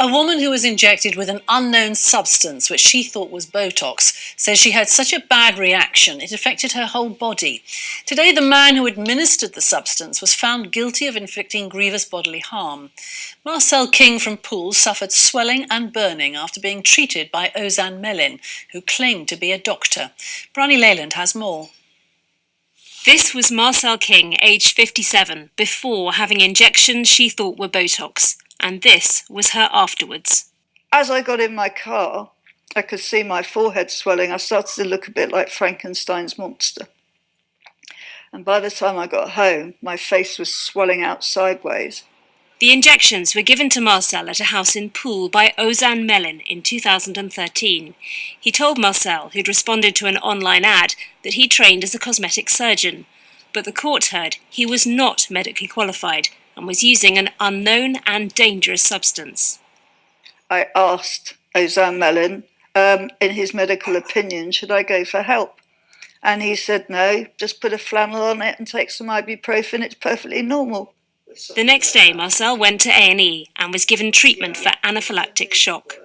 A woman who was injected with an unknown substance, which she thought was Botox, says she had such a bad reaction it affected her whole body. Today, the man who administered the substance was found guilty of inflicting grievous bodily harm. Marcel King from Poole suffered swelling and burning after being treated by Ozan Melin, who claimed to be a doctor. Bryony Leyland has more. This was Marcel King, aged 57, before having injections she thought were Botox. And this was her afterwards. As I got in my car, I could see my forehead swelling. I started to look a bit like Frankenstein's monster. And by the time I got home, my face was swelling out sideways. The injections were given to Marcel at a house in Poole by Ozan Melin in 2013. He told Marcel, who'd responded to an online ad, that he trained as a cosmetic surgeon. But the court heard he was not medically qualified and was using an unknown and dangerous substance. I asked Ozan Melin, in his medical opinion, should I go for help? And he said, no, just put a flannel on it and take some ibuprofen, it's perfectly normal. The next day, Marcel went to A&E and was given treatment for anaphylactic shock.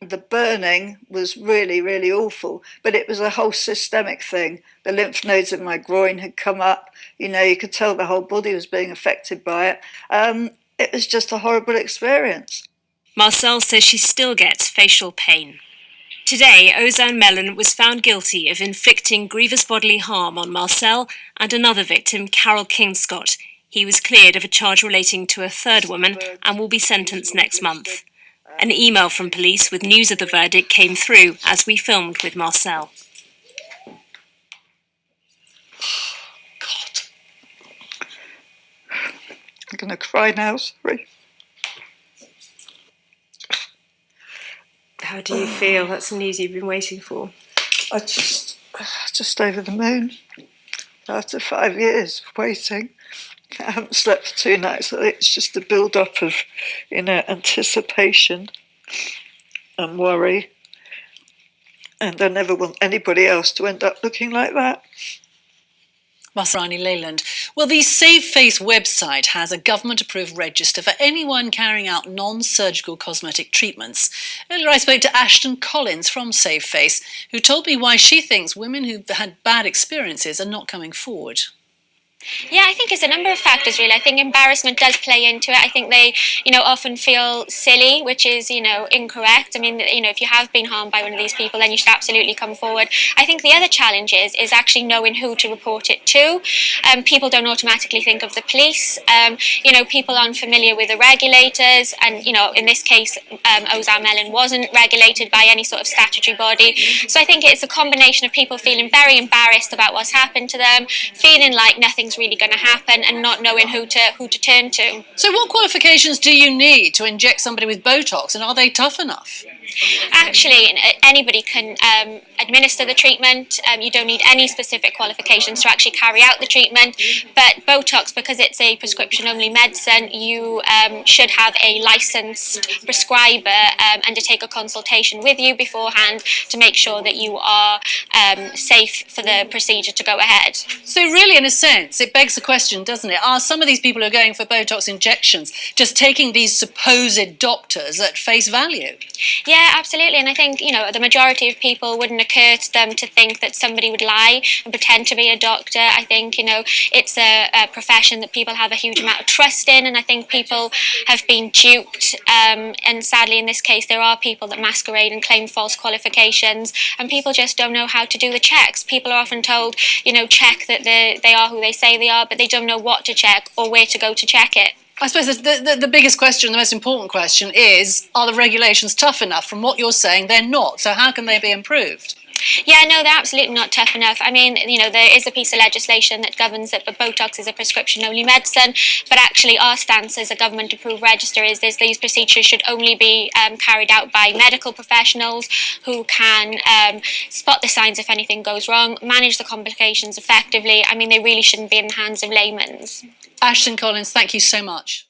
The burning was really, really awful, but it was a whole systemic thing. The lymph nodes in my groin had come up. You could tell the whole body was being affected by it. It was just a horrible experience. Marcel says she still gets facial pain. Today, Ozan Melin was found guilty of inflicting grievous bodily harm on Marcel and another victim, Carol Kingscott. He was cleared of a charge relating to a third woman and will be sentenced next month. An email from police with news of the verdict came through as we filmed with Marcel. God. I'm going to cry now, sorry. How do you feel? That's the news you've been waiting for. Just over the moon. After 5 years of waiting, I haven't slept for 2 nights. It's just a build-up of, anticipation and worry. And I never want anybody else to end up looking like that. Bryony Leyland. Well, the Save Face website has a government-approved register for anyone carrying out non-surgical cosmetic treatments. Earlier I spoke to Ashton Collins from Save Face, who told me why she thinks women who've had bad experiences are not coming forward. Yeah, I think it's a number of factors, really. I think embarrassment does play into it. I think they, often feel silly, which is, incorrect. I mean, if you have been harmed by one of these people, then you should absolutely come forward. I think the other challenge is actually knowing who to report it to. People don't automatically think of the police. People aren't familiar with the regulators. And, in this case, Ozan Melin wasn't regulated by any sort of statutory body. So I think it's a combination of people feeling very embarrassed about what's happened to them, feeling like nothing's really going to happen and not knowing who to turn to. So what qualifications do you need to inject somebody with Botox, and are they tough enough? Actually, anybody can administer the treatment. You don't need any specific qualifications to actually carry out the treatment. But Botox, because it's a prescription-only medicine, you should have a licensed prescriber undertake a consultation with you beforehand to make sure that you are safe for the procedure to go ahead. So really, in a sense, it begs the question, doesn't it? Are some of these people who are going for Botox injections just taking these supposed doctors at face value? Yeah, absolutely. And I think, the majority of people wouldn't occur to them to think that somebody would lie and pretend to be a doctor. I think, it's a profession that people have a huge amount of trust in, and I think people have been duped. And sadly, in this case, there are people that masquerade and claim false qualifications, and people just don't know how to do the checks. People are often told, check that they are who they say they are, but they don't know what to check or where to go to check it. I suppose the biggest question, the most important question is, are the regulations tough enough? From what you're saying, they're not. So how can they be improved? Yeah, no, they're absolutely not tough enough. I mean, there is a piece of legislation that governs it, but Botox is a prescription-only medicine. But actually, our stance as a government-approved register is these procedures should only be carried out by medical professionals who can spot the signs if anything goes wrong, manage the complications effectively. I mean, they really shouldn't be in the hands of laymen. Ashton Collins, thank you so much.